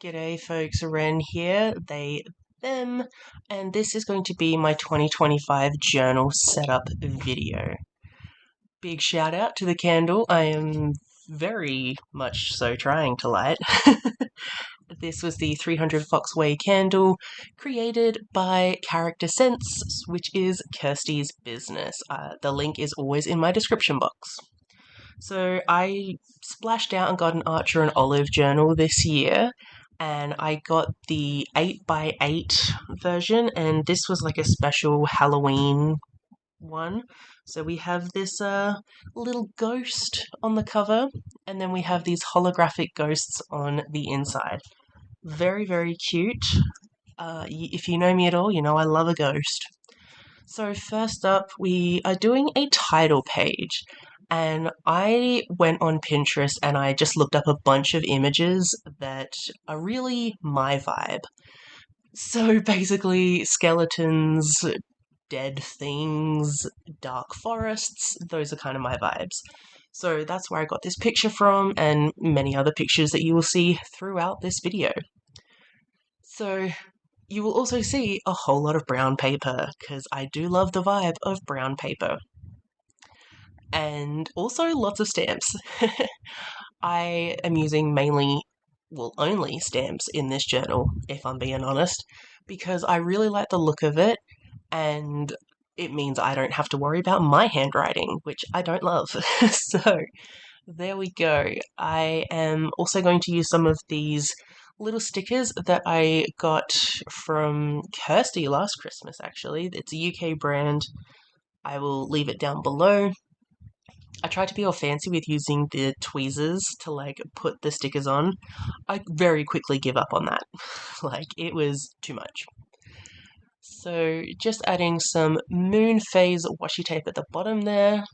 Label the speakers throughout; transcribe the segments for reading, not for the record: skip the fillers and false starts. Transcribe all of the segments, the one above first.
Speaker 1: G'day folks, Wren here, they, them, and this is going to be my 2025 journal setup video. Big shout out to the candle, I am very much so trying to light. This was the 300 Foxway candle created by Character Sense, which is Kirsty's business. The link is always in my description box. So I splashed out and got an Archer and Olive journal this year, and I got the 8x8 version, and this was like a special Halloween one. So we have this little ghost on the cover, and then we have these holographic ghosts on the inside. Very, very cute. If you know me at all, you know I love a ghost. So first up, we are doing a title page. And I went on Pinterest and I just looked up a bunch of images that are really my vibe. So basically, skeletons, dead things, dark forests, those are kind of my vibes. So that's where I got this picture from, and many other pictures that you will see throughout this video. So you will also see a whole lot of brown paper, because I do love the vibe of brown paper. And also lots of stamps. I am using only stamps in this journal, if I'm being honest, because I really like the look of it, and it means I don't have to worry about my handwriting, which I don't love. So, there we go. I am also going to use some of these little stickers that I got from Kirsty last Christmas, actually. It's a UK brand. I will leave it down below. I tried to be all fancy with using the tweezers to like put the stickers on. I very quickly give up on that. Like, it was too much. So just adding some moon phase washi tape at the bottom there.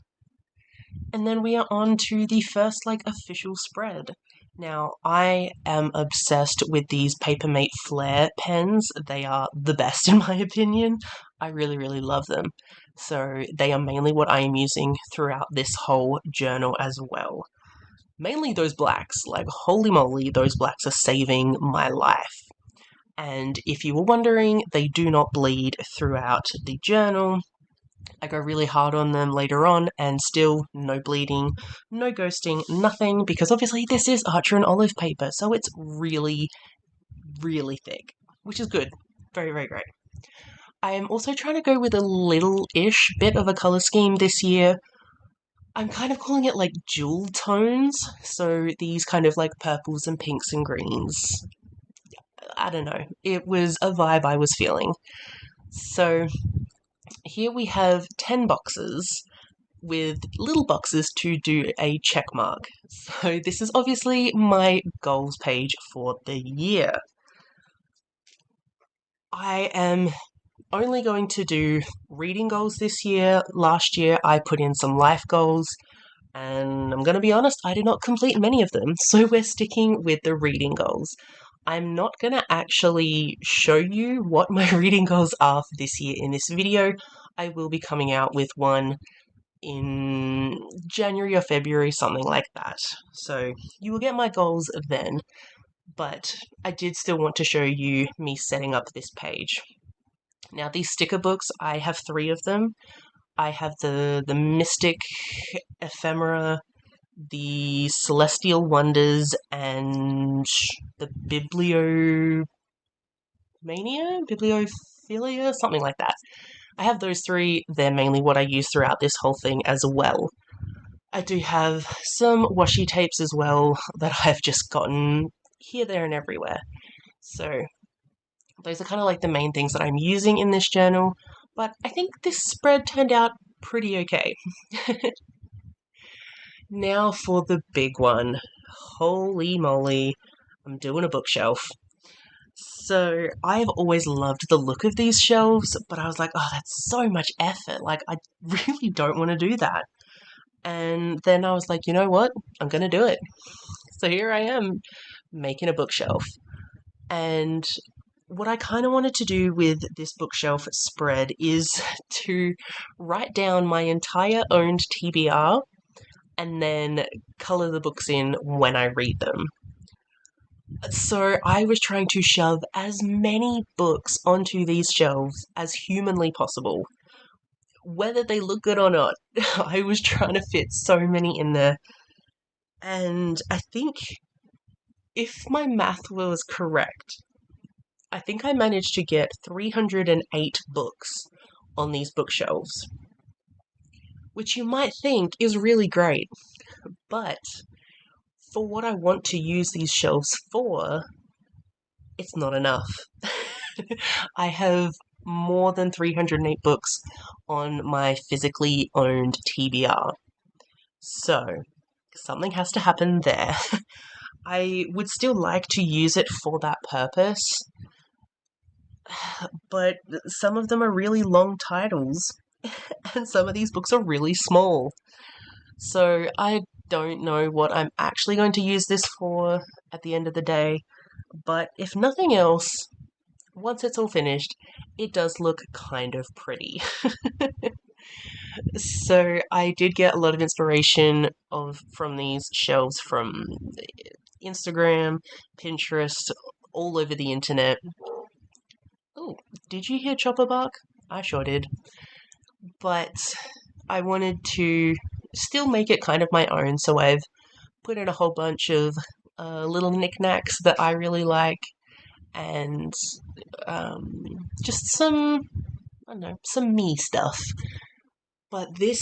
Speaker 1: And then we are on to the first like official spread. Now, I am obsessed with these Papermate Flare pens. They are the best in my opinion. I really, really love them. So they are mainly what I am using throughout this whole journal as well. Mainly those blacks, like holy moly, those blacks are saving my life. And if you were wondering, they do not bleed throughout the journal. I go really hard on them later on, and still no bleeding, no ghosting, nothing, because obviously this is Archer and Olive paper, so it's really, really thick, which is good. Very, very great. I am also trying to go with a little-ish bit of a colour scheme this year. I'm kind of calling it like jewel tones, so these kind of like purples and pinks and greens. I don't know, it was a vibe I was feeling. So here we have 10 boxes with little boxes to do a check mark. So this is obviously my goals page for the year. I am only going to do reading goals this year. Last year I put in some life goals, and I'm going to be honest, I did not complete many of them, so we're sticking with the reading goals. I'm not going to actually show you what my reading goals are for this year in this video. I will be coming out with one in January or February, something like that. So you will get my goals then, but I did still want to show you me setting up this page. Now these sticker books, I have 3 of them. I have the Mystic Ephemera, the Celestial Wonders, and the Bibliophilia, something like that. I have those 3, they're mainly what I use throughout this whole thing as well. I do have some washi tapes as well that I've just gotten here, there, and everywhere. So those are kind of like the main things that I'm using in this journal, but I think this spread turned out pretty okay. Now for the big one. Holy moly, I'm doing a bookshelf. So I've always loved the look of these shelves, but I was like, oh, that's so much effort. Like, I really don't want to do that. And then I was like, you know what? I'm going to do it. So here I am, making a bookshelf. And what I kind of wanted to do with this bookshelf spread is to write down my entire owned TBR and then colour the books in when I read them. So I was trying to shove as many books onto these shelves as humanly possible, whether they look good or not. I was trying to fit so many in there. And I think if my math was correct, I think I managed to get 308 books on these bookshelves, which you might think is really great, but for what I want to use these shelves for, it's not enough. I have more than 308 books on my physically owned TBR. So, something has to happen there. I would still like to use it for that purpose, but some of them are really long titles, and some of these books are really small. So, I don't know what I'm actually going to use this for at the end of the day, but if nothing else, once it's all finished, it does look kind of pretty. So I did get a lot of inspiration from these shelves from Instagram, Pinterest, all over the internet. Oh, did you hear Chopper bark? I sure did. But I wanted to still make it kind of my own, so I've put in a whole bunch of little knickknacks that I really like, and just some, I don't know, some me stuff. But this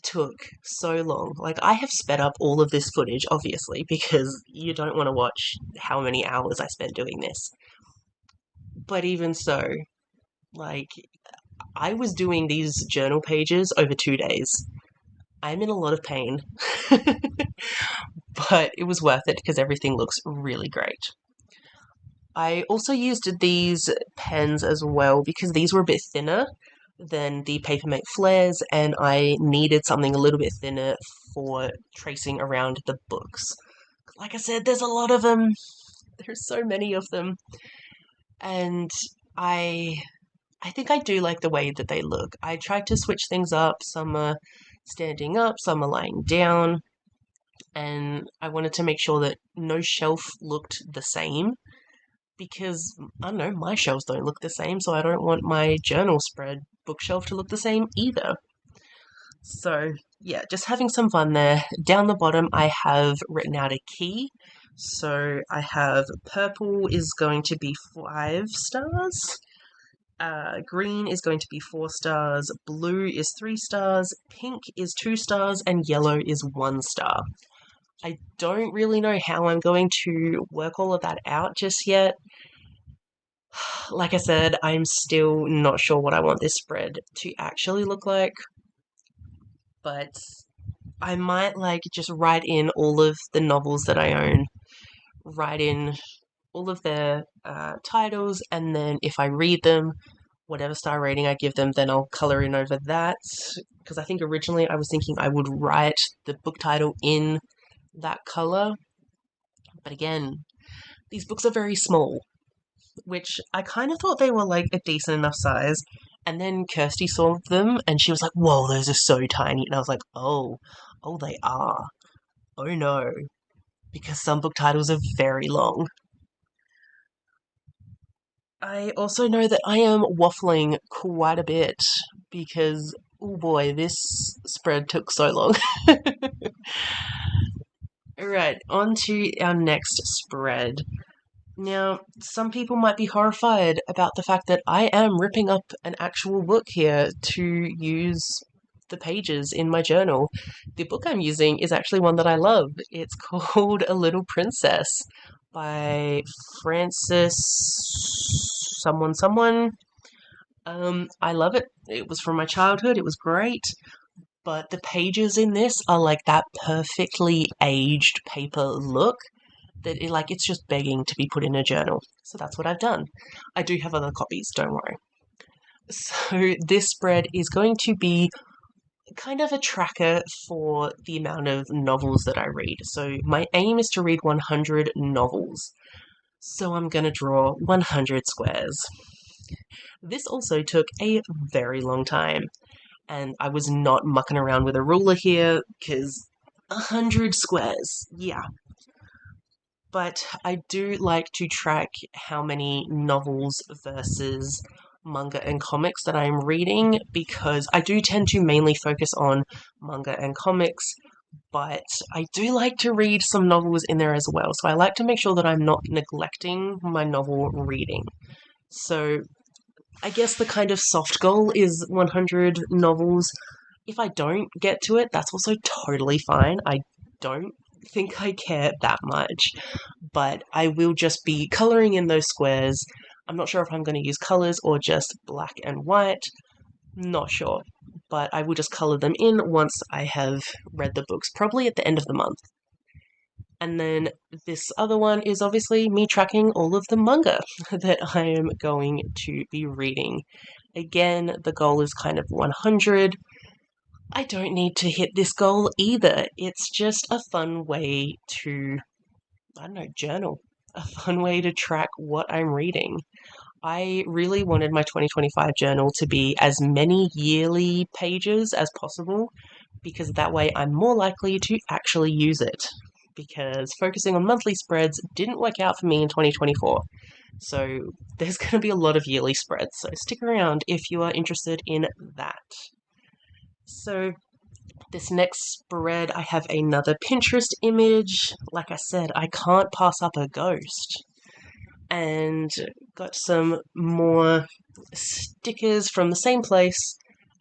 Speaker 1: took so long. Like, I have sped up all of this footage, obviously, because you don't want to watch how many hours I spent doing this. But even so, like, I was doing these journal pages over 2 days. I'm in a lot of pain, but it was worth it because everything looks really great. I also used these pens as well because these were a bit thinner than the Papermate Flares, and I needed something a little bit thinner for tracing around the books. Like I said, there's a lot of them. There's so many of them, and I I think I do like the way that they look. I tried to switch things up. Some are standing up, some are lying down, and I wanted to make sure that no shelf looked the same because I don't know, my shelves don't look the same, so I don't want my journal spread bookshelf to look the same either. So, yeah, just having some fun there. Down the bottom, I have written out a key. So, I have purple is going to be 5 stars, green is going to be 4 stars, blue is 3 stars, pink is 2 stars, and yellow is 1 star. I don't really know how I'm going to work all of that out just yet. Like I said, I'm still not sure what I want this spread to actually look like, but I might like just write in all of the novels that I own, write in all of their titles, and then if I read them, whatever star rating I give them, then I'll color in over that. Because I think originally I was thinking I would write the book title in that color, but again, these books are very small, which I kind of thought they were like a decent enough size. And then Kirsty saw them and she was like, whoa, those are so tiny. And I was like, oh, they are. Oh no. Because some book titles are very long. I also know that I am waffling quite a bit because, oh boy, this spread took so long. Alright, on to our next spread. Now, some people might be horrified about the fact that I am ripping up an actual book here to use the pages in my journal. The book I'm using is actually one that I love. It's called A Little Princess by Francis someone. I love it. It was from my childhood. It was great. But the pages in this are like that perfectly aged paper look that it's just begging to be put in a journal. So that's what I've done. I do have other copies, don't worry. So this spread is going to be kind of a tracker for the amount of novels that I read. So my aim is to read 100 novels. So I'm going to draw 100 squares. This also took a very long time, and I was not mucking around with a ruler here because 100 squares, yeah. But I do like to track how many novels versus manga and comics that I'm reading because I do tend to mainly focus on manga and comics, but I do like to read some novels in there as well. So I like to make sure that I'm not neglecting my novel reading. So I guess the kind of soft goal is 100 novels. If I don't get to it, that's also totally fine. I don't think I care that much, but I will just be coloring in those squares. I'm not sure if I'm going to use colors or just black and white. Not sure, but I will just color them in once I have read the books, probably at the end of the month. And then this other one is obviously me tracking all of the manga that I am going to be reading. Again, the goal is kind of 100. I don't need to hit this goal either. It's just a fun way to, I don't know, journal. A fun way to track what I'm reading. I really wanted my 2025 journal to be as many yearly pages as possible because that way I'm more likely to actually use it. Because focusing on monthly spreads didn't work out for me in 2024. So there's going to be a lot of yearly spreads, so stick around if you are interested in that. So this next spread, I have another Pinterest image. Like I said, I can't pass up a ghost. And got some more stickers from the same place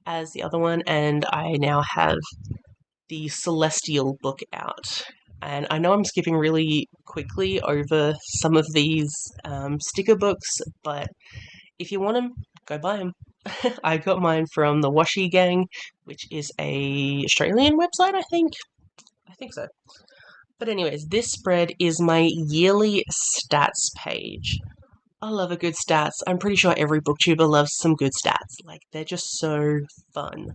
Speaker 1: as the other one, and I now have the Celestial book out. And I know I'm skipping really quickly over some of these sticker books, but if you want them, go buy them. I got mine from the Washi Gang, which is a Australian website, I think. I think so. But anyways, this spread is my yearly stats page. I love a good stats. I'm pretty sure every booktuber loves some good stats. Like, they're just so fun.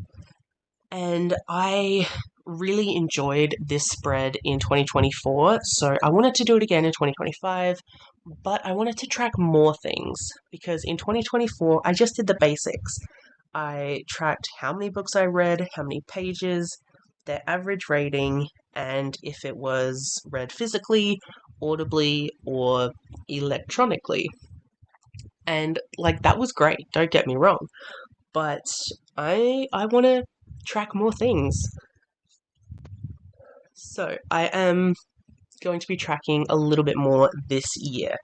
Speaker 1: And I really enjoyed this spread in 2024, so I wanted to do it again in 2025, but I wanted to track more things because in 2024 I just did the basics. I tracked how many books I read, how many pages, their average rating, and if it was read physically, audibly, or electronically. And like that was great, don't get me wrong, but I want to track more things. So I am going to be tracking a little bit more this year.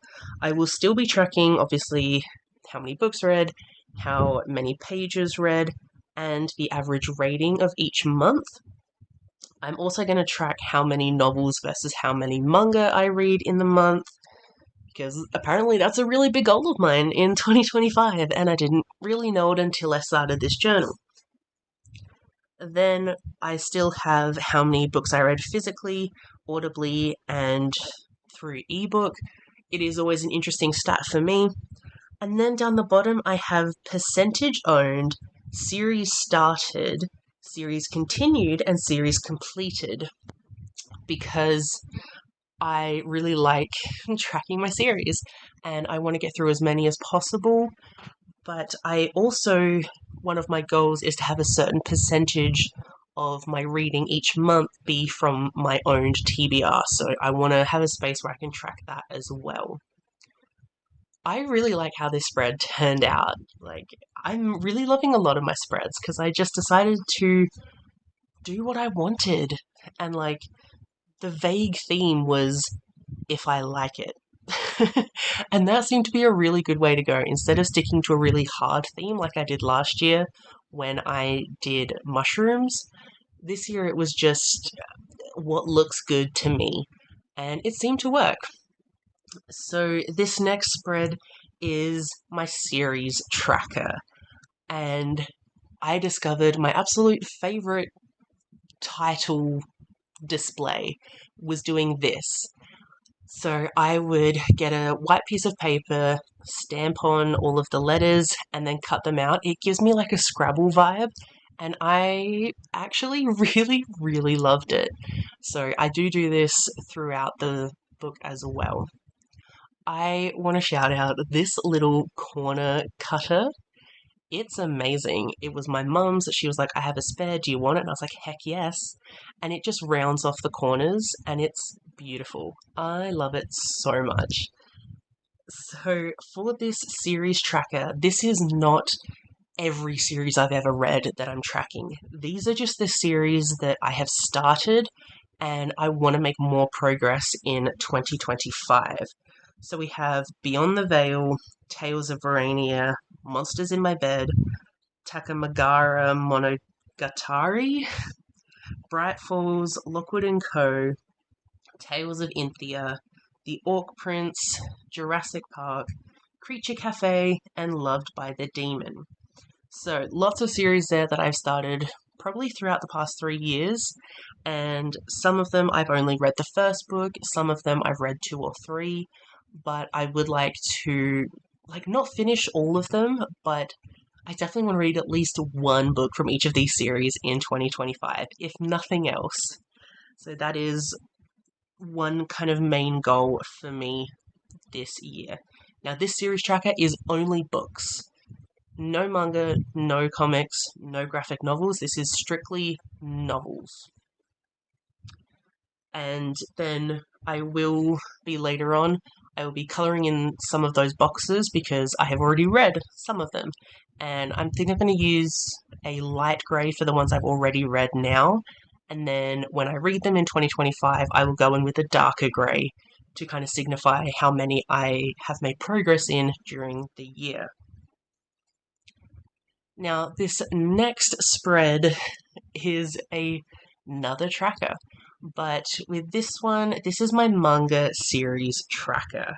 Speaker 1: I will still be tracking, obviously, how many books read, how many pages read, and the average rating of each month. I'm also going to track how many novels versus how many manga I read in the month, because apparently that's a really big goal of mine in 2025, and I didn't really know it until I started this journal. Then I still have how many books I read physically, audibly, and through ebook. It is always an interesting stat for me. And then down the bottom, I have percentage owned, series started, series continued, and series completed because I really like tracking my series and I want to get through as many as possible. But I also, one of my goals is to have a certain percentage of my reading each month be from my owned TBR. So I want to have a space where I can track that as well. I really like how this spread turned out. Like, I'm really loving a lot of my spreads because I just decided to do what I wanted. And, like, the vague theme was if I like it. And that seemed to be a really good way to go. Instead of sticking to a really hard theme like I did last year when I did mushrooms, this year it was just what looks good to me. And it seemed to work. So this next spread is my series tracker. And I discovered my absolute favorite title display was doing this. So I would get a white piece of paper, stamp on all of the letters, and then cut them out. It gives me like a Scrabble vibe, and I actually really, really loved it. So I do this throughout the book as well. I want to shout out this little corner cutter. It's amazing. It was my mum's. She was like, I have a spare. Do you want it? And I was like, heck yes. And it just rounds off the corners and it's beautiful. I love it so much. So, for this series tracker, this is not every series I've ever read that I'm tracking. These are just the series that I have started and I want to make more progress in 2025. So we have Beyond the Veil, Tales of Verania, Monsters in My Bed, Takamagara Monogatari, Bright Falls, Lockwood and Co., Tales of Inthia, The Orc Prince, Jurassic Park, Creature Cafe, and Loved by the Demon. So lots of series there that I've started probably throughout the past 3 years, and some of them I've only read the first book, some of them I've read two or three, but I would like to not finish all of them, but I definitely want to read at least one book from each of these series in 2025, if nothing else. So that is one kind of main goal for me this year. Now, this series tracker is only books. No manga, no comics, no graphic novels. This is strictly novels. And then I will be later on, I will be colouring in some of those boxes because I have already read some of them. And I'm thinking I'm going to use a light grey for the ones I've already read now. And then when I read them in 2025, I will go in with a darker grey to kind of signify how many I have made progress in during the year. Now, this next spread is another tracker, but with this one, this is my manga series tracker.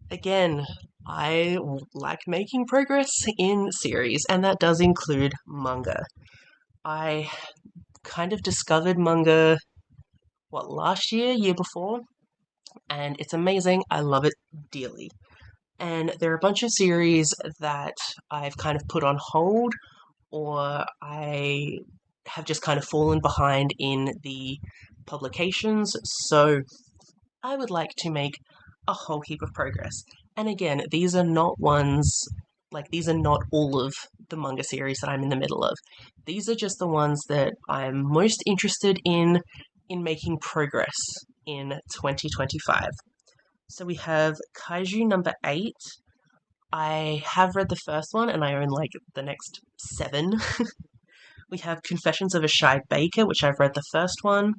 Speaker 1: Again, I like making progress in series, and that does include manga. I kind of discovered manga, last year before, and it's amazing. I love it dearly. And there are a bunch of series that I've kind of put on hold, or I have just kind of fallen behind in the publications, so I would like to make a whole heap of progress. And again, these are not ones, these are not all of the manga series that I'm in the middle of. These are just the ones that I'm most interested in making progress in 2025. So we have Kaiju number 8. I have read the first one and I own the next 7. We have Confessions of a Shy Baker, which I've read the first one.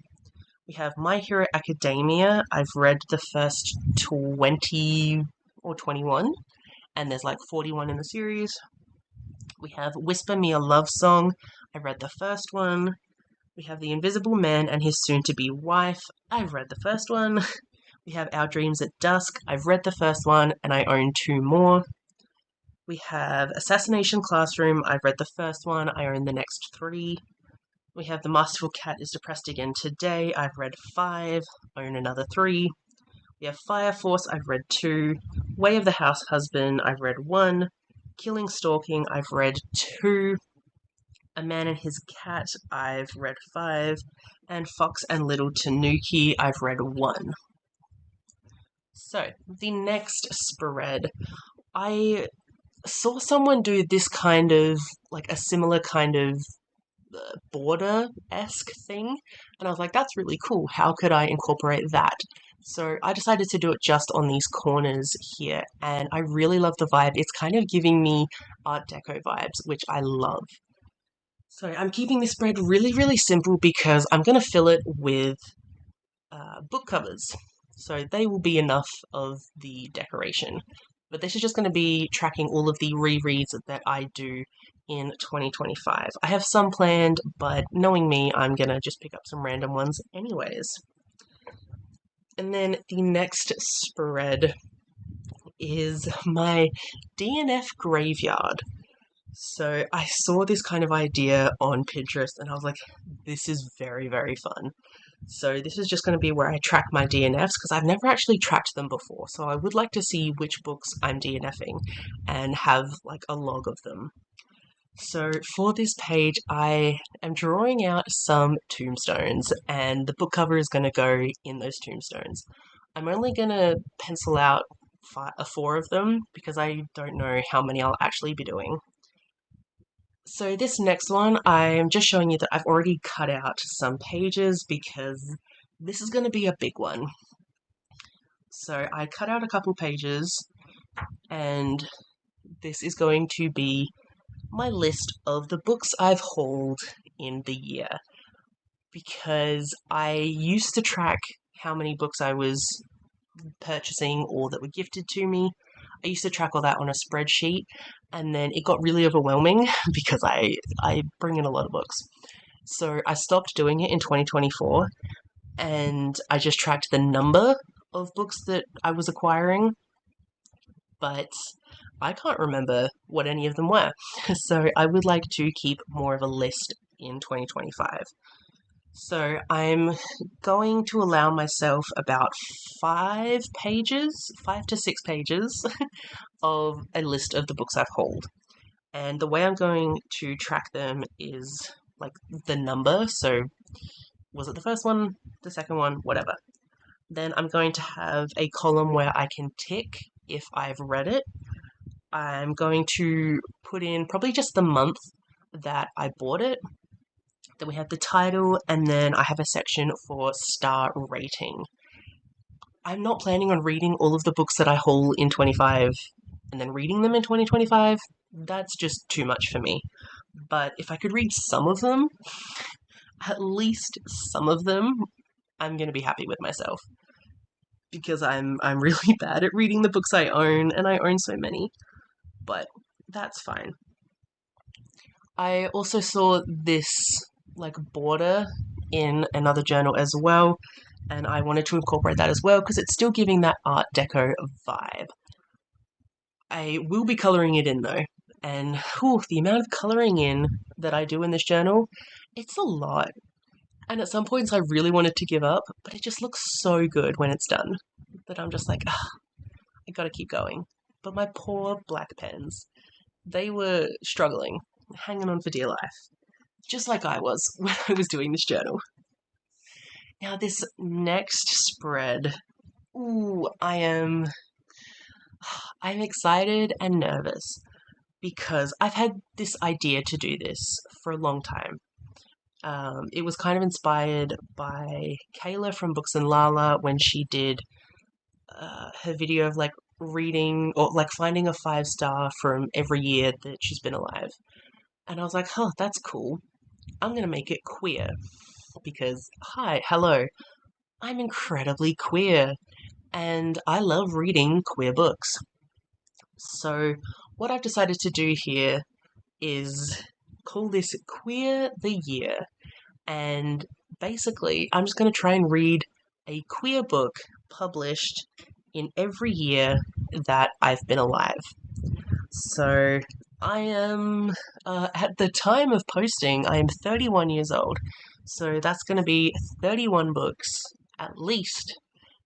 Speaker 1: We have My Hero Academia. I've read the first 20 or 21, and there's 41 in the series. We have Whisper Me a Love Song. I read the first one. We have The Invisible Man and His Soon-to-Be Wife. I've read the first one. We have Our Dreams at Dusk. I've read the first one, and I own 2 more. We have Assassination Classroom. I've read the first one. I own the next 3. We have The Masterful Cat is Depressed Again Today. I've read 5. Own another 3. We have Fire Force. I've read 2. Way of the House Husband. I've read 1. Killing Stalking. I've read 2. A Man and His Cat. I've read 5. And Fox and Little Tanuki. I've read 1. So, the next spread. I saw someone do this kind of, a similar kind of border-esque thing, and I was like, that's really cool. How could I incorporate that? So I decided to do it just on these corners here, and I really love the vibe. It's kind of giving me Art Deco vibes, which I love. So I'm keeping this spread really, really simple because I'm going to fill it with book covers. So they will be enough of the decoration. But this is just going to be tracking all of the rereads that I do in 2025. I have some planned, but knowing me, I'm going to just pick up some random ones anyways. And then the next spread is my DNF graveyard. So I saw this kind of idea on Pinterest and I was like, this is very, very fun. So this is just going to be where I track my DNFs because I've never actually tracked them before. So I would like to see which books I'm DNFing and have a log of them. So for this page, I am drawing out some tombstones and the book cover is going to go in those tombstones. I'm only going to pencil out four of them because I don't know how many I'll actually be doing. So this next one, I'm just showing you that I've already cut out some pages because this is going to be a big one. So I cut out a couple pages, and this is going to be my list of the books I've hauled in the year, because I used to track how many books I was purchasing or that were gifted to me. I used to track all that on a spreadsheet, and then it got really overwhelming because I bring in a lot of books. So I stopped doing it in 2024, and I just tracked the number of books that I was acquiring, but I can't remember what any of them were. So I would like to keep more of a list in 2025. So I'm going to allow myself about 5 to 6 pages of a list of the books I've hauled. And the way I'm going to track them is like the number. So was it the first one, the second one, whatever. Then I'm going to have a column where I can tick if I've read it. I'm going to put in probably just the month that I bought it. Then we have the title, and then I have a section for star rating. I'm not planning on reading all of the books that I haul in 25 and then reading them in 2025. That's just too much for me. But if I could read some of them, at least some of them, I'm going to be happy with myself. Because I'm really bad at reading the books I own, and I own so many. But that's fine. I also saw this like border in another journal as well, and I wanted to incorporate that as well because it's still giving that Art Deco vibe. I will be colouring it in though, and the amount of colouring in that I do in this journal, it's a lot. And at some points I really wanted to give up, but it just looks so good when it's done that I'm just like, I gotta keep going. But my poor black pens, they were struggling, hanging on for dear life, just like I was when I was doing this journal. Now this next spread, I'm excited and nervous because I've had this idea to do this for a long time. It was kind of inspired by Kayla from Books and Lala when she did her video of like reading or like finding a 5-star from every year that she's been alive. And I was like, that's cool. I'm going to make it queer because, hello, I'm incredibly queer and I love reading queer books. So what I've decided to do here is call this Queer the Year. And basically, I'm just going to try and read a queer book published in every year that I've been alive. So I am, at the time of posting, I am 31 years old. So that's going to be 31 books, at least,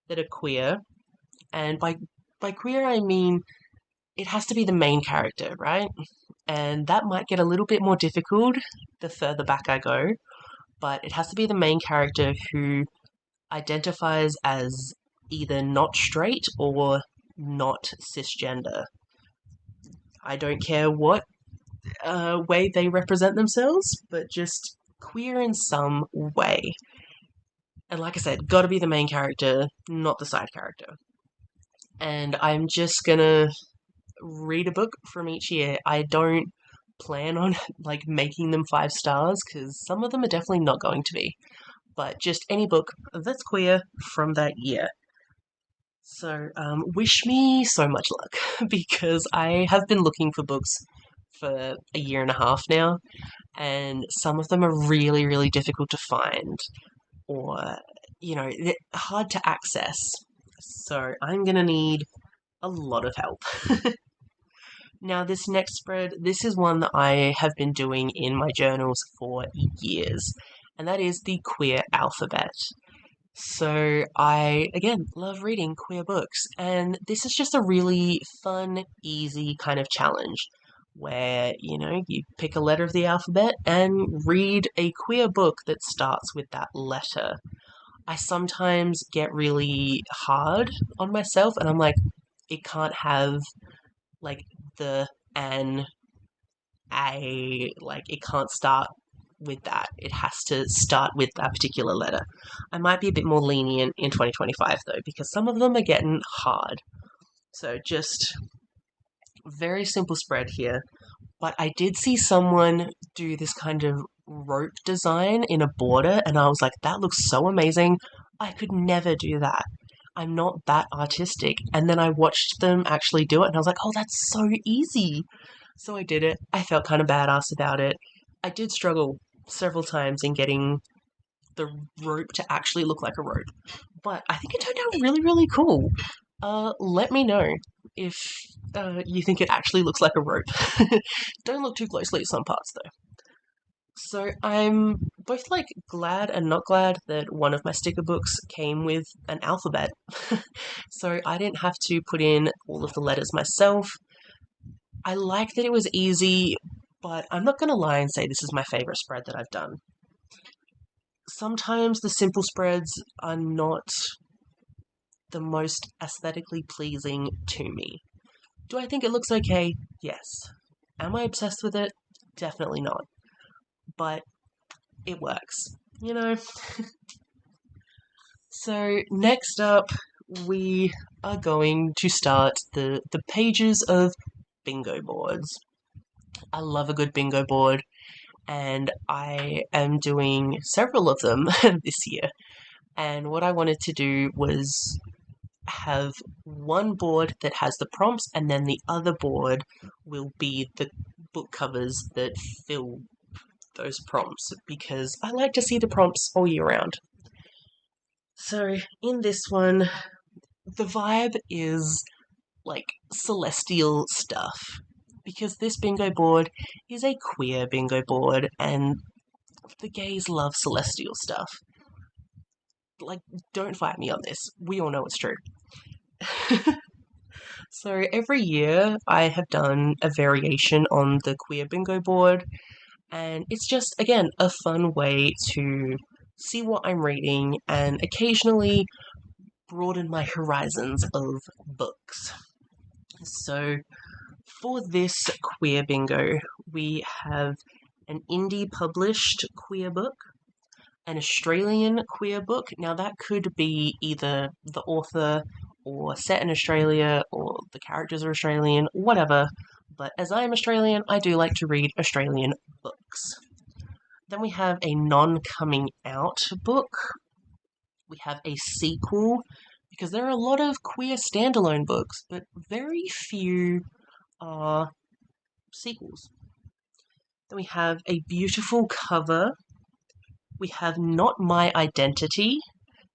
Speaker 1: that are queer. And by queer, I mean it has to be the main character, right? And that might get a little bit more difficult the further back I go, but it has to be the main character who identifies as either not straight or not cisgender. I don't care what way they represent themselves, but just queer in some way. And like I said, gotta be the main character, not the side character. And I'm just gonna read a book from each year. I don't plan on like making them 5 stars because some of them are definitely not going to be, but just any book that's queer from that year. So wish me so much luck because I have been looking for books for a year and a half now, and some of them are really, really difficult to find or, they're hard to access. So I'm going to need a lot of help. Now, this next spread, this is one that I have been doing in my journals for years, and that is the queer alphabet. So I, again, love reading queer books, and this is just a really fun, easy kind of challenge where, you pick a letter of the alphabet and read a queer book that starts with that letter. I sometimes get really hard on myself, and I'm like, it can't have like the an, a, like it can't start with that. It has to start with that particular letter. I might be a bit more lenient in 2025 though, because some of them are getting hard. So just very simple spread here. But I did see someone do this kind of rope design in a border, and I was like, that looks so amazing. I could never do that. I'm not that artistic. And then I watched them actually do it, and I was like, oh, that's so easy. So I did it. I felt kind of badass about it. I did struggle several times in getting the rope to actually look like a rope, but I think it turned out really, really cool. Let me know if you think it actually looks like a rope. Don't look too closely at some parts though. So I'm both like glad and not glad that one of my sticker books came with an alphabet. So I didn't have to put in all of the letters myself. I like that it was easy, but I'm not going to lie and say this is my favorite spread that I've done. Sometimes the simple spreads are not the most aesthetically pleasing to me. Do I think it looks okay? Yes. Am I obsessed with it? Definitely not. But it works, you know? So, next up, we are going to start the pages of bingo boards. I love a good bingo board, and I am doing several of them this year. And what I wanted to do was have one board that has the prompts, and then the other board will be the book covers that fill those prompts, because I like to see the prompts all year round. So in this one, the vibe is like celestial stuff, because this bingo board is a queer bingo board, and the gays love celestial stuff. Like, don't fight me on this. We all know it's true. So every year I have done a variation on the queer bingo board, and it's just, again, a fun way to see what I'm reading and occasionally broaden my horizons of books. So for this queer bingo, we have an indie published queer book, an Australian queer book. Now, that could be either the author or set in Australia or the characters are Australian, whatever. But as I am Australian, I do like to read Australian books. Then we have a non coming out book. We have a sequel, because there are a lot of queer standalone books, but very few are sequels. Then we have a beautiful cover. We have Not My Identity.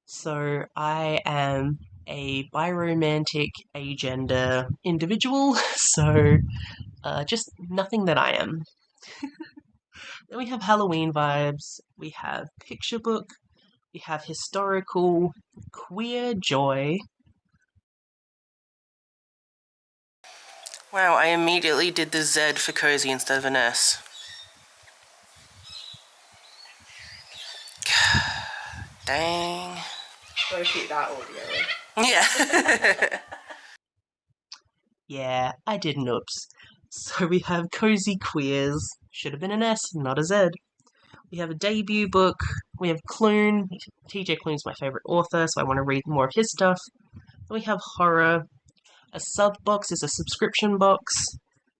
Speaker 1: So I am a biromantic agender individual, so just nothing that I am. Then we have Halloween vibes, we have picture book, we have historical, queer joy. Wow, I immediately did the Z for cozy instead of an S. Dang.
Speaker 2: Gotta keep that audio in.
Speaker 1: Yeah. Yeah, I did an oops. So we have Cozy Queers. Should have been an S, not a Z. We have a debut book. We have Clune. TJ Clune's my favourite author, so I want to read more of his stuff. Then we have horror. A sub box is a subscription box,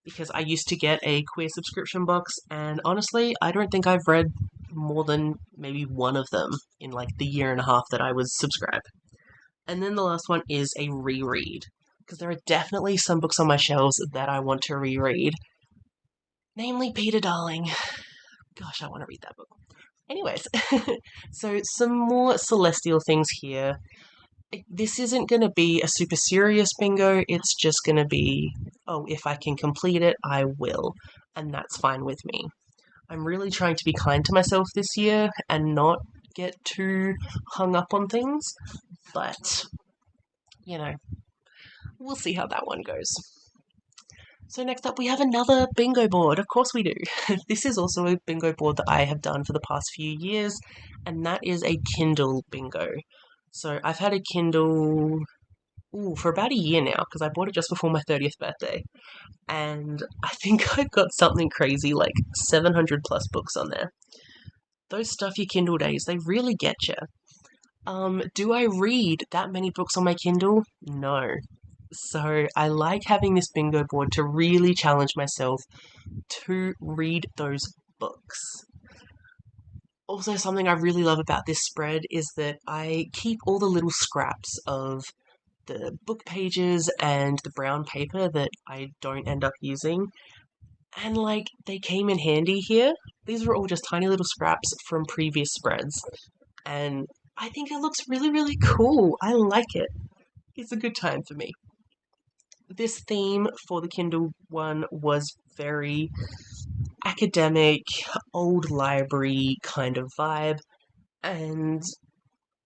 Speaker 1: because I used to get a queer subscription box, and honestly, I don't think I've read more than maybe one of them in like the year and a half that I was subscribed. And then the last one is a reread, because there are definitely some books on my shelves that I want to reread, namely Peter Darling. Gosh, I want to read that book. Anyways, so some more celestial things here. This isn't going to be a super serious bingo, it's just going to be, oh, if I can complete it, I will, and that's fine with me. I'm really trying to be kind to myself this year and not get too hung up on things, but, you know, we'll see how that one goes. So next up, we have another bingo board. Of course we do. This is also a bingo board that I have done for the past few years, and that is a Kindle bingo. So I've had a Kindle for about a year now, because I bought it just before my 30th birthday. And I think I've got something crazy like 700 plus books on there. Those stuffy Kindle days, they really get you. Do I read that many books on my Kindle? No. So I like having this bingo board to really challenge myself to read those books. Also, something I really love about this spread is that I keep all the little scraps of the book pages and the brown paper that I don't end up using. And like, they came in handy here. These were all just tiny little scraps from previous spreads. And I think it looks really, really cool. I like it. It's a good time for me. This theme for the Kindle one was very academic, old library kind of vibe. And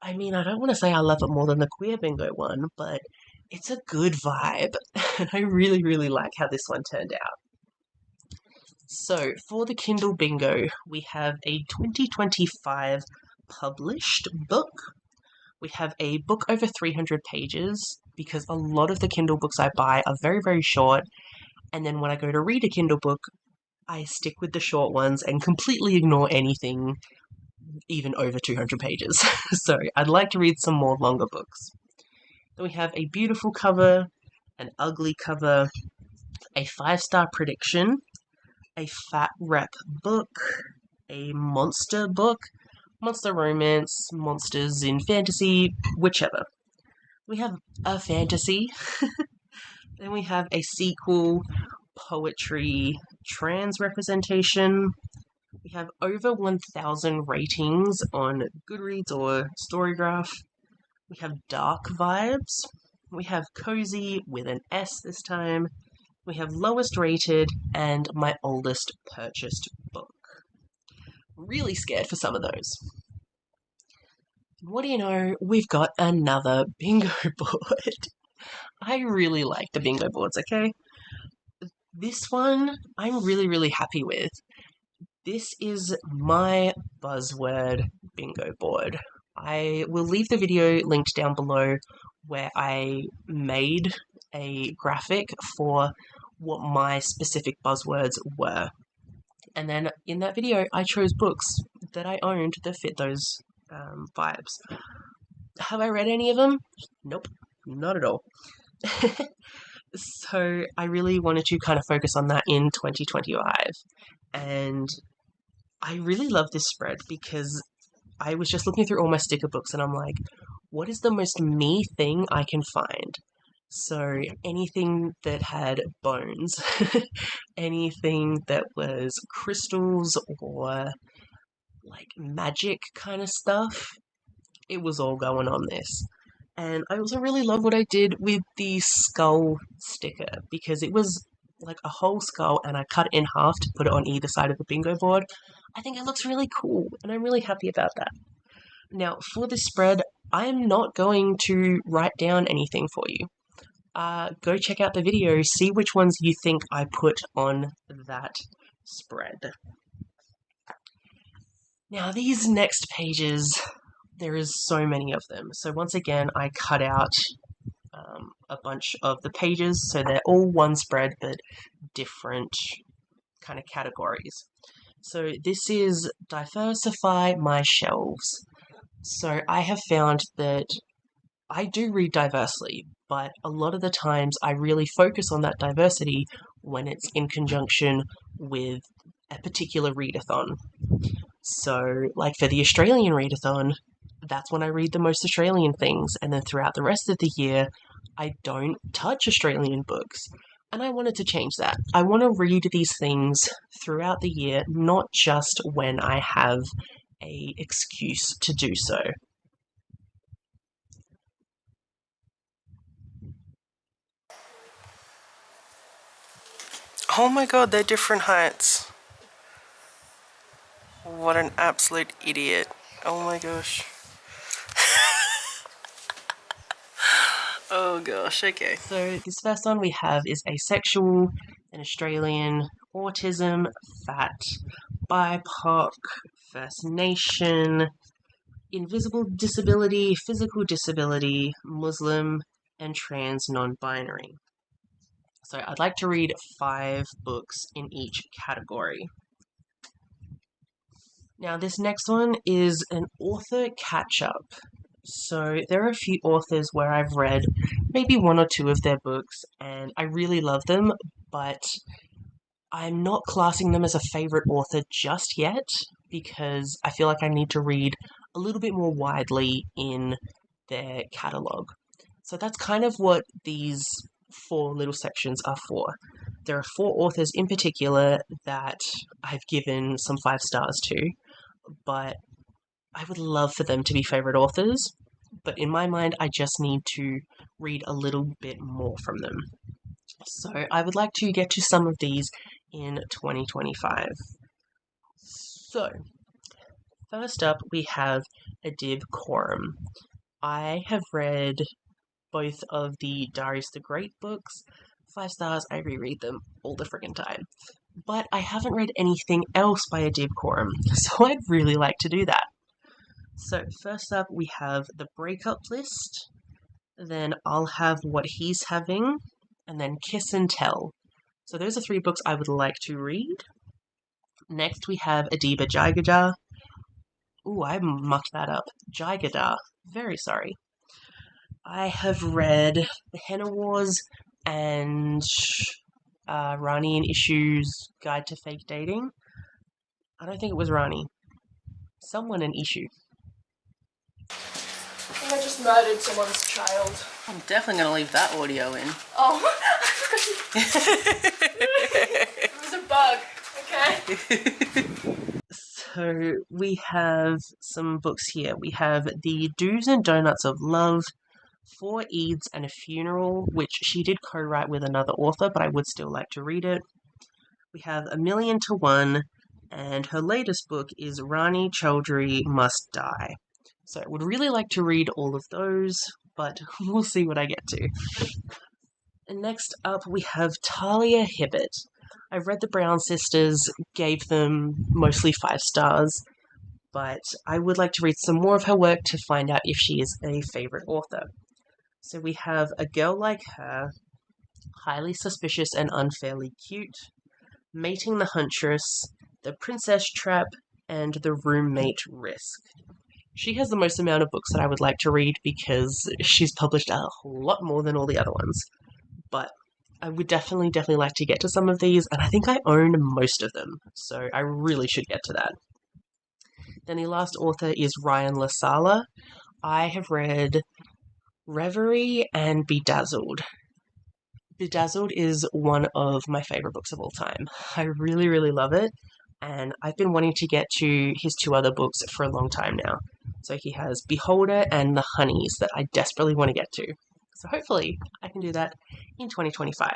Speaker 1: I mean, I don't want to say I love it more than the Queer Bingo one, but it's a good vibe. And I really, really like how this one turned out. So, for the Kindle Bingo, we have a 2025 published book. We have a book over 300 pages because a lot of the Kindle books I buy are very, very short. And then when I go to read a Kindle book, I stick with the short ones and completely ignore anything even over 200 pages. So, I'd like to read some more longer books. Then we have a beautiful cover, an ugly cover, a 5-star prediction, a fat rep book, a monster book, monster romance, monsters in fantasy, whichever. We have a fantasy, then we have a sequel, poetry, trans representation. We have over 1,000 ratings on Goodreads or Storygraph. We have dark vibes. We have cozy with an S this time. We have lowest rated and my oldest purchased book. Really scared for some of those. What do you know? We've got another bingo board. I really like the bingo boards, okay? This one I'm really, really happy with. This is my buzzword bingo board. I will leave the video linked down below where I made a graphic for what my specific buzzwords were. And then in that video, I chose books that I owned that fit those vibes. Have I read any of them? Nope, not at all. So I really wanted to kind of focus on that in 2025. And I really love this spread because I was just looking through all my sticker books and I'm like, what is the most me thing I can find? So anything that had bones, anything that was crystals or like magic kind of stuff, it was all going on this. And I also really love what I did with the skull sticker because it was like a whole skull and I cut it in half to put it on either side of the bingo board. I think it looks really cool and I'm really happy about that. Now, for this spread, I am not going to write down anything for you. Go check out the video, see which ones you think I put on that spread. Now, these next pages, there is so many of them. So once again, I cut out a bunch of the pages, so they're all one spread, but different kind of categories. So this is diversify my shelves. So I have found that I do read diversely, but a lot of the times I really focus on that diversity when it's in conjunction with a particular readathon. So, like for the Australian readathon, that's when I read the most Australian things, and then throughout the rest of the year, I don't touch Australian books. And I wanted to change that. I want to read these things throughout the year, not just when I have a excuse to do so. Oh my god, they're different heights. What an absolute idiot. Oh my gosh. Oh gosh, okay. So this first one we have is asexual, an Australian, autism, fat, BIPOC, First Nation, invisible disability, physical disability, Muslim, and trans non-binary. So I'd like to read 5 books in each category. Now, this next one is an author catch-up. So there are a few authors where I've read maybe 1 or 2 of their books, and I really love them, but I'm not classing them as a favorite author just yet, because I feel like I need to read a little bit more widely in their catalogue. So that's kind of what these 4 little sections are for. There are 4 authors in particular that I've given some 5 stars to, but I would love for them to be favorite authors, but in my mind, I just need to read a little bit more from them. So I would like to get to some of these in 2025. So, first up, we have Adib Khorram. I have read both of the Darius the Great books. 5 stars, I reread them all the friggin' time. But I haven't read anything else by Adib Khorram, so I'd really like to do that. So, first up, we have The Breakup List, then I'll Have What He's Having, and then Kiss and Tell. So, those are 3 books I would like to read. Next, we have Adiba Jaigadar. Ooh, I mucked that up. Jaigadar. Very sorry. I have read The Henna Wars and Rani and Issue's Guide to Fake Dating. I don't think it was Rani. Someone in Issue.
Speaker 2: I think I just murdered someone's child.
Speaker 1: I'm definitely going to leave that audio in.
Speaker 2: Oh, it was a bug, okay?
Speaker 1: So we have some books here. We have The Do's and Donuts of Love, 4 Eids and a Funeral, which she did co-write with another author, but I would still like to read it. We have A Million to One, and her latest book is Rani Chaudhary Must Die. So I would really like to read all of those, but we'll see what I get to. And next up, we have Talia Hibbert. I've read The Brown Sisters, gave them mostly 5 stars, but I would like to read some more of her work to find out if she is a favourite author. So we have A Girl Like Her, Highly Suspicious and Unfairly Cute, Mating the Huntress, The Princess Trap, and The Roommate Risk. She has the most amount of books that I would like to read because she's published a lot more than all the other ones. But I would definitely like to get to some of these, and I think I own most of them, so I really should get to that. Then the last author is Ryan Lasala. I have read Reverie and Bedazzled. Bedazzled is one of my favourite books of all time. I really, really love it, and I've been wanting to get to his 2 other books for a long time now. So he has Beholder and The Honeys that I desperately want to get to. So hopefully I can do that in 2025.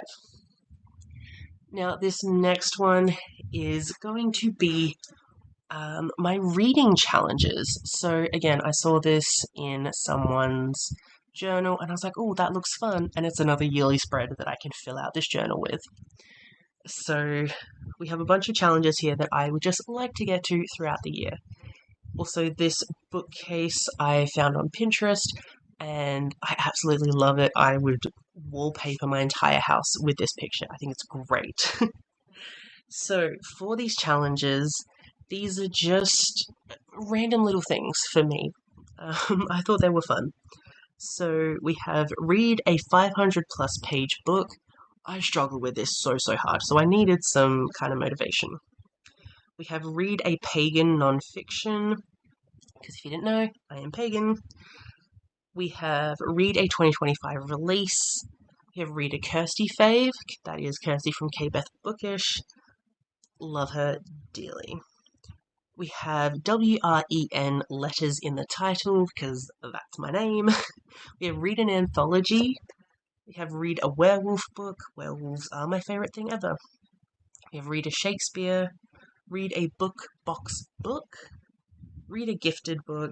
Speaker 1: Now, this next one is going to be my reading challenges. So again, I saw this in someone's journal and I was like, oh, that looks fun. And it's another yearly spread that I can fill out this journal with. So we have a bunch of challenges here that I would just like to get to throughout the year. Also, this bookcase I found on Pinterest and I absolutely love it. I would wallpaper my entire house with this picture. I think it's great. So for these challenges, these are just random little things for me. I thought they were fun. So we have read a 500 plus page book. I struggled with this so hard, so I needed some kind of motivation. We have read a pagan non-fiction, because if you didn't know, I am pagan. We have read a 2025 release. We have read a Kirsty fave, that is Kirsty from K-Beth Bookish. Love her dearly. We have WREN letters in the title, because that's my name. We have read an anthology. We have read a werewolf book. Werewolves are my favourite thing ever. We have read a Shakespeare. Read a book box book. Read a gifted book.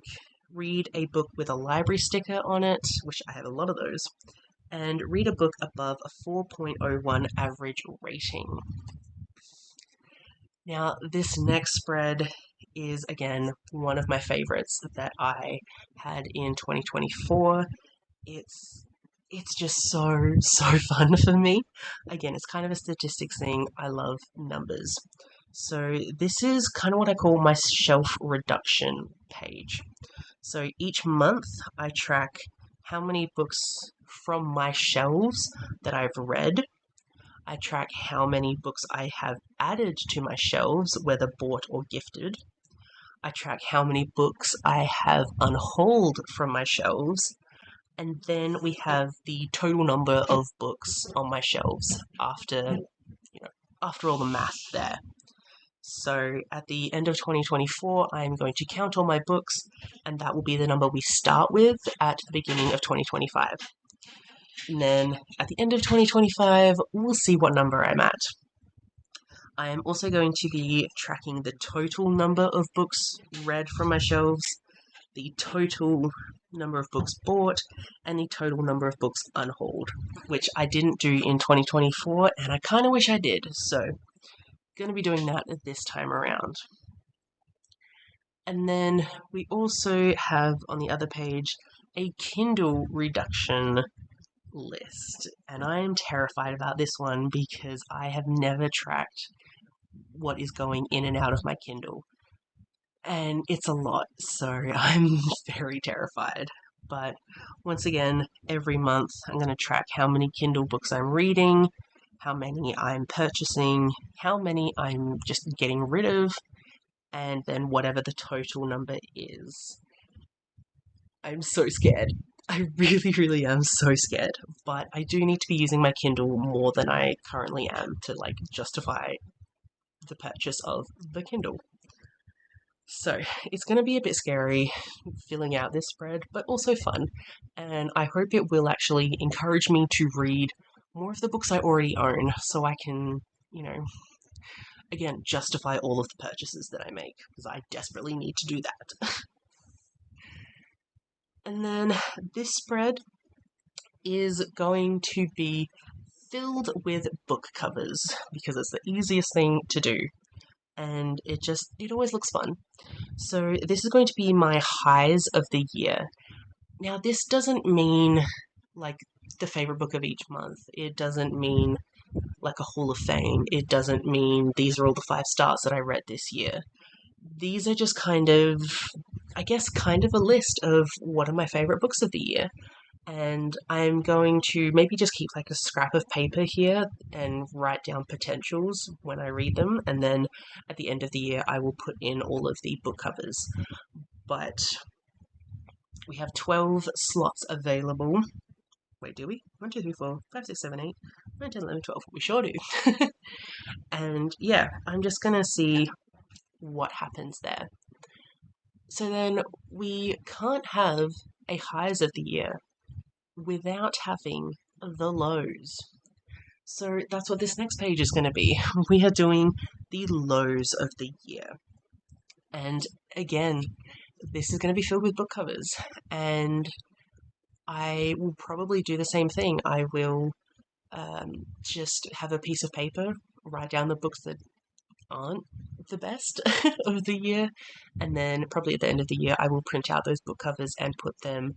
Speaker 1: Read a book with a library sticker on it, which I have a lot of those. And read a book above a 4.01 average rating. Now, this next spread is, again, one of my favorites that I had in 2024. It's it's just so fun for me. Again, it's kind of a statistics thing. I love numbers. So this is kind of what I call my shelf reduction page. So each month I track how many books from my shelves that I've read. I track how many books I have added to my shelves, whether bought or gifted. I track how many books I have unhauled from my shelves. And then we have the total number of books on my shelves after all the math there. So at the end of 2024, I'm going to count all my books, and that will be the number we start with at the beginning of 2025. And then at the end of 2025, we'll see what number I'm at. I am also going to be tracking the total number of books read from my shelves, the total number of books bought, and the total number of books unhauled, which I didn't do in 2024, and I kind of wish I did, so going to be doing that this time around. And then we also have on the other page a Kindle reduction list, and I am terrified about this one because I have never tracked what is going in and out of my Kindle, and it's a lot, so I'm very terrified. But once again, every month I'm going to track how many Kindle books I'm reading, how many I'm purchasing, how many I'm just getting rid of, and then whatever the total number is. I'm so scared. I really am so scared. But I do need to be using my Kindle more than I currently am to justify the purchase of the Kindle. So it's going to be a bit scary filling out this spread, but also fun. And I hope it will actually encourage me to read more of the books I already own so I can, again, justify all of the purchases that I make, because I desperately need to do that. And then this spread is going to be filled with book covers, because it's the easiest thing to do. And it always looks fun. So this is going to be my highs of the year. Now, this doesn't mean the favorite book of each month. It doesn't mean like a Hall of Fame. It doesn't mean these are all the 5 stars that I read this year. These are just kind of a list of what are my favorite books of the year. And I'm going to maybe just keep a scrap of paper here and write down potentials when I read them, and then at the end of the year I will put in all of the book covers. But we have 12 slots available. Wait, do we? 1, 2, 3, 4, 5, 6, 7, 8, 9, 10, 11, 12. We sure do. And yeah, I'm just gonna see what happens there. So then we can't have a highs of the year without having the lows. So that's what this next page is going to be. We are doing the lows of the year. And again, this is going to be filled with book covers. And I will probably do the same thing. I will just have a piece of paper, write down the books that aren't the best of the year, and then probably at the end of the year I will print out those book covers and put them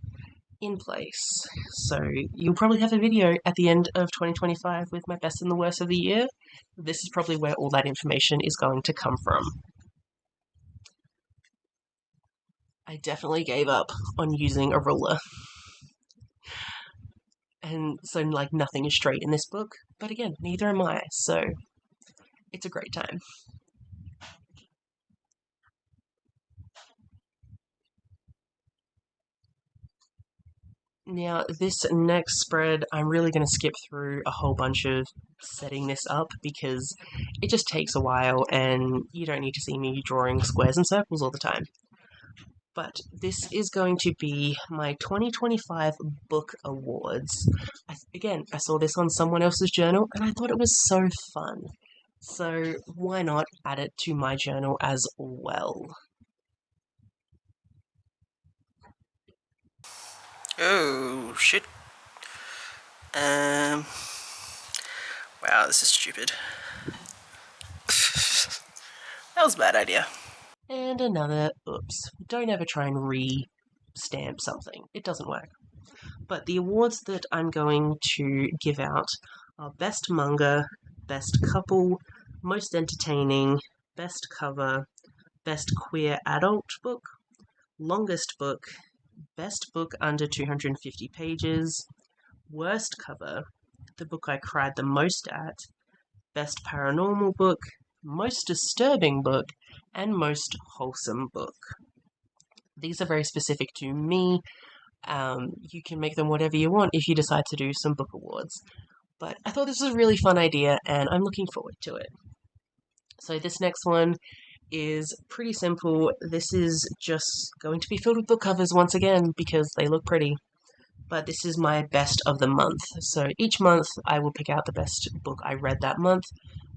Speaker 1: in place. So you'll probably have a video at the end of 2025 with my best and the worst of the year. This is probably where all that information is going to come from. I definitely gave up on using a ruler. And so nothing is straight in this book, but again, neither am I, so it's a great time. Now, this next spread, I'm really going to skip through a whole bunch of setting this up because it just takes a while and you don't need to see me drawing squares and circles all the time. But this is going to be my 2025 book awards. I saw this on someone else's journal and I thought it was so fun. So why not add it to my journal as well?
Speaker 3: Oh, shit. Wow, this is stupid. That was a bad idea.
Speaker 1: And another oops. Don't ever try and re-stamp something. It doesn't work. But the awards that I'm going to give out are Best Manga, Best Couple, Most Entertaining, Best Cover, Best Queer Adult Book, Longest Book, Best Book Under 250 Pages, Worst Cover, the book I cried the most at, Best Paranormal Book, Most Disturbing Book, and Most Wholesome Book. These are very specific to me. You can make them whatever you want if you decide to do some book awards. But I thought this was a really fun idea, and I'm looking forward to it. So this next one is pretty simple. This is just going to be filled with book covers once again because they look pretty. But this is my best of the month. So each month I will pick out the best book I read that month,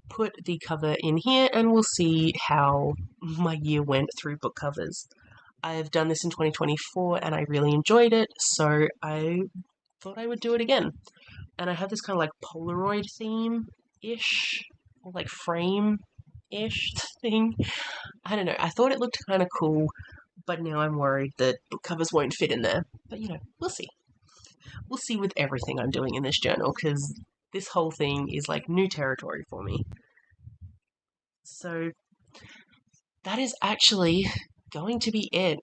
Speaker 1: put the cover in here, and we'll see how my year went through book covers. I've done this in 2024 and I really enjoyed it, so I thought I would do it again. And I have this kind of like Polaroid theme-ish, or like frame-ish thing. I don't know, I thought it looked kind of cool, but now I'm worried that book covers won't fit in there. But we'll see. We'll see with everything I'm doing in this journal, because this whole thing is like new territory for me. So that is actually going to be it.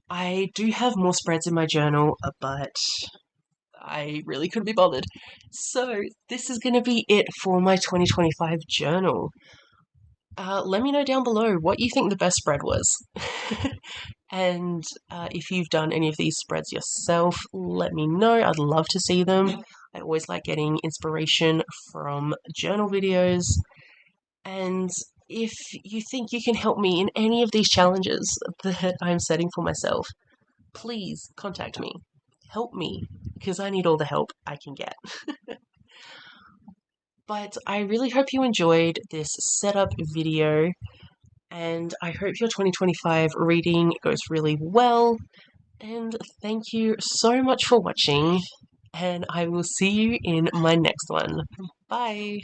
Speaker 1: I do have more spreads in my journal, but I really couldn't be bothered. So this is going to be it for my 2025 journal. Let me know down below what you think the best spread was. And if you've done any of these spreads yourself, let me know. I'd love to see them. I always like getting inspiration from journal videos. And if you think you can help me in any of these challenges that I'm setting for myself, please contact me. Help me, because I need all the help I can get. But I really hope you enjoyed this setup video, and I hope your 2025 reading goes really well. And thank you so much for watching, and I will see you in my next one. Bye!